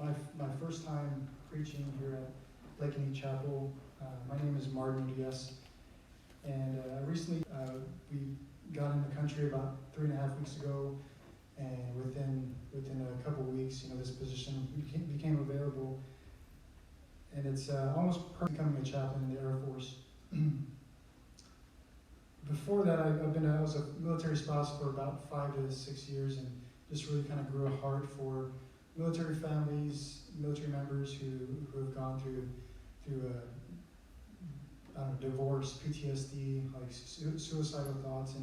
my first time preaching here at Lakeney Chapel. My name is Martin Diaz, and recently we got in the country about 3.5 weeks ago, and within a couple weeks, this position became available, and it's almost becoming a chaplain in the Air Force. Before that, I was a military spouse for about 5 to 6 years, and just really kind of grew a heart for military families, military members who have gone through divorce, PTSD, like suicidal thoughts,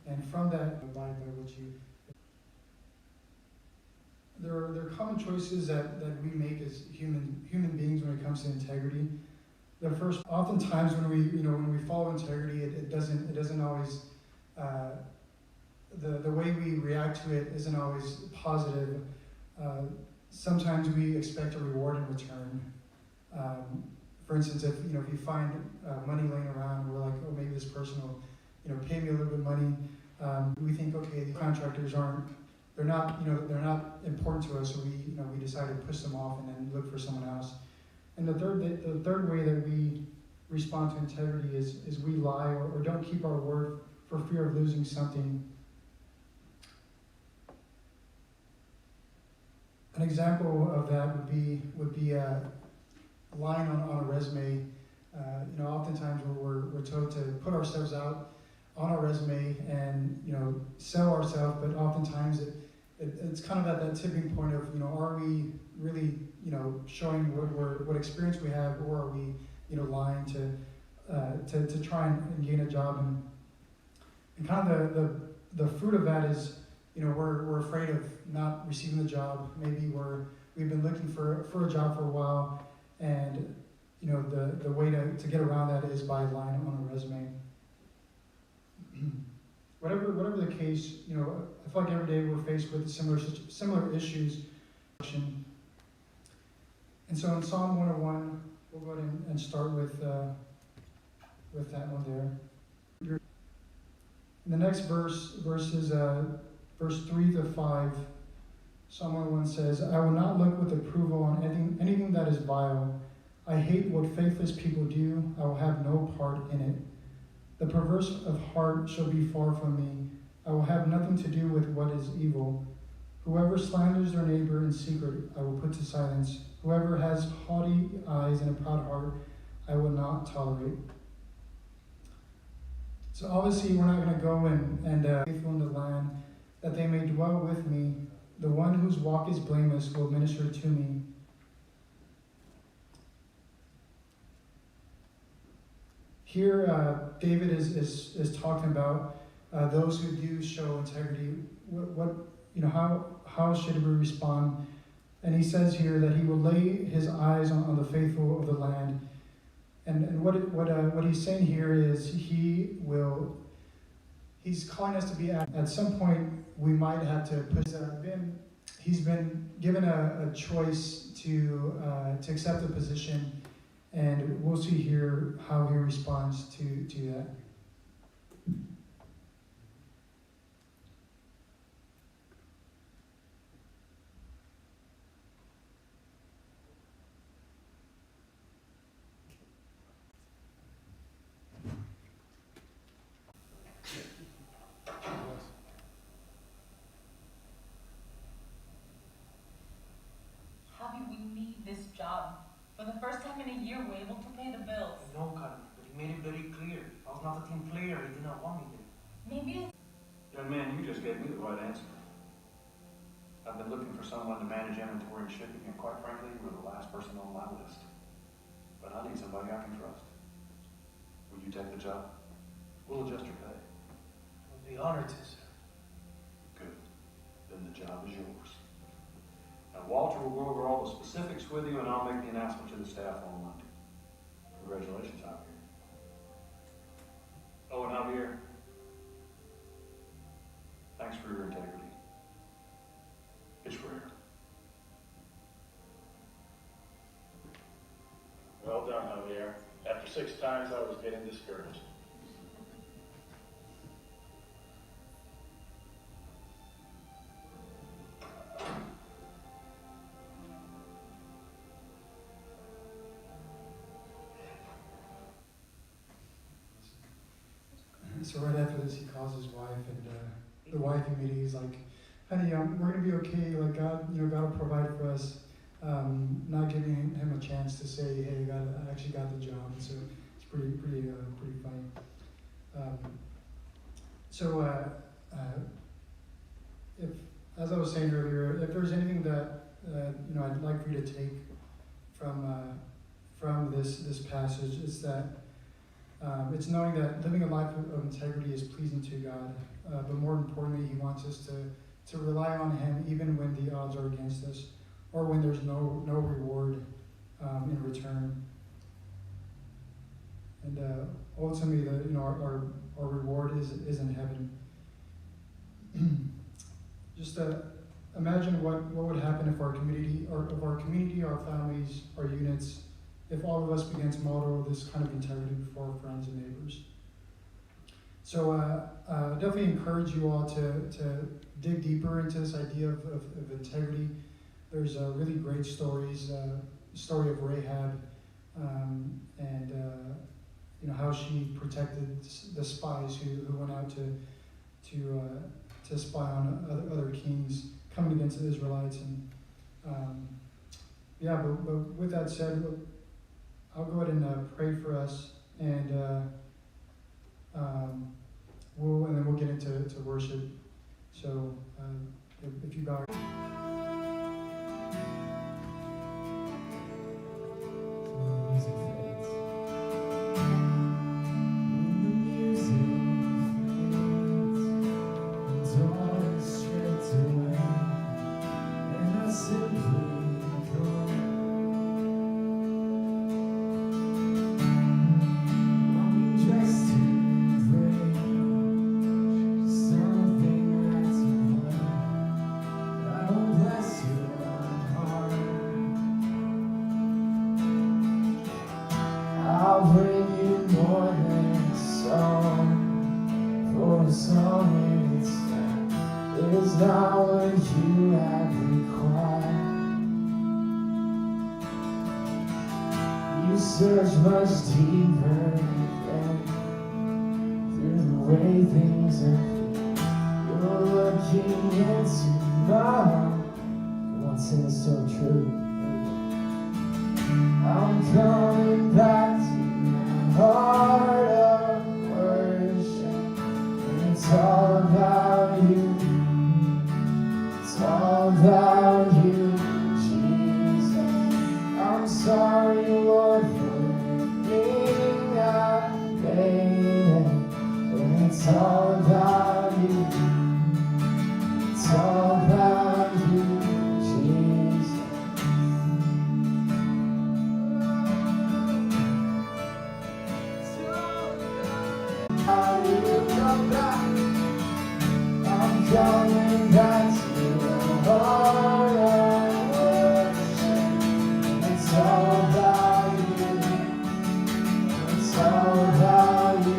and from that, abide by what you. There are common choices that we make as human beings when it comes to integrity. Oftentimes when we follow integrity, it doesn't always the way we react to it isn't always positive. Sometimes we expect a reward in return. For instance, if you find money laying around, we're like, oh, maybe this person will pay me a little bit of money. We think, okay, the contractors they're not important to us, so we decide to push them off and then look for someone else. And the third way that we respond to integrity is we lie or don't keep our word for fear of losing something. An example of that would be lying on a resume. Oftentimes we're told to put ourselves out on our resume and sell ourselves, but oftentimes it's kind of at that tipping point of are we really showing what experience we have, or are we lying to try and gain a job, and kind of the fruit of that is we're afraid of not receiving the job. Maybe we've been looking for a job for a while, and the way to get around that is by lying on a resume. Whatever the case, I feel like every day we're faced with similar issues. And so in Psalm 101, we'll go ahead and start with that one there. In the next verses, verse 3 to 5, Psalm 101 says, I will not look with approval on anything that is vile. I hate what faithless people do. I will have no part in it. The perverse of heart shall be far from me. I will have nothing to do with what is evil. Whoever slanders their neighbor in secret, I will put to silence. Whoever has haughty eyes and a proud heart, I will not tolerate. So obviously we're not going to go and faithful in the land, that they may dwell with me. The one whose walk is blameless will minister to me. Here, David is talking about those who do show integrity. How should we respond? And he says here that he will lay his eyes on the faithful of the land. And what he's saying here is he's calling us to be at some point we might have to push. He's been given a choice to accept the position. And we'll see here how he responds to that. How do we need this job? For the first time in a year, we're able to pay the bills. I know, Karen, but he made it very clear. I was not a team player. He did not want me there. Maybe Young man, you just gave me the right answer. I've been looking for someone to manage inventory and shipping, and quite frankly, you were the last person on my list. But I need somebody I can trust. Will you take the job? We'll adjust your pay. I'll be honored to, sir. Good. Then the job is yours. Now, Walter will go over all the specifics with you, and I'll make the announcement to the staff on Monday. Congratulations, Javier. Oh, and Javier, thanks for your integrity. It's rare. Well done, Javier. After 6 times, I was getting discouraged. so right after this, he calls his wife, and the wife immediately is like, "Honey, we're gonna be okay. Like God, God will provide for us." Not giving him a chance to say, "Hey, I actually got the job." And so it's pretty funny. If, as I was saying earlier, if there's anything that I'd like for you to take from this passage, it's that it's knowing that living a life of integrity is pleasing to God, but more importantly, He wants us to rely on Him even when the odds are against us, or when there's no reward in return. And ultimately, our reward is in heaven. Just imagine what would happen if our community, our families, our units, if all of us began to model this kind of integrity before our friends and neighbors. So definitely encourage you all to dig deeper into this idea of integrity. There's really great stories. Story of Rahab, and how she protected the spies who went out to spy on other kings coming against the Israelites. And but with that said, I'll go ahead and pray for us, and then we'll get into worship. So if you bow. Search much deeper than through the way things are. You're looking into my heart. What's in so true? I'm coming back to my heart of worship, and it's all about you. It's all about you, Jesus. I'm sorry, Lord. It's all about you. It's all about you, Jesus. I'm coming back to the heart of worship. It's all about you. It's all about you.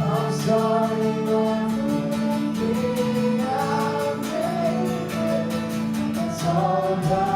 I'm sorry, Lord, for everything I've made. It's all about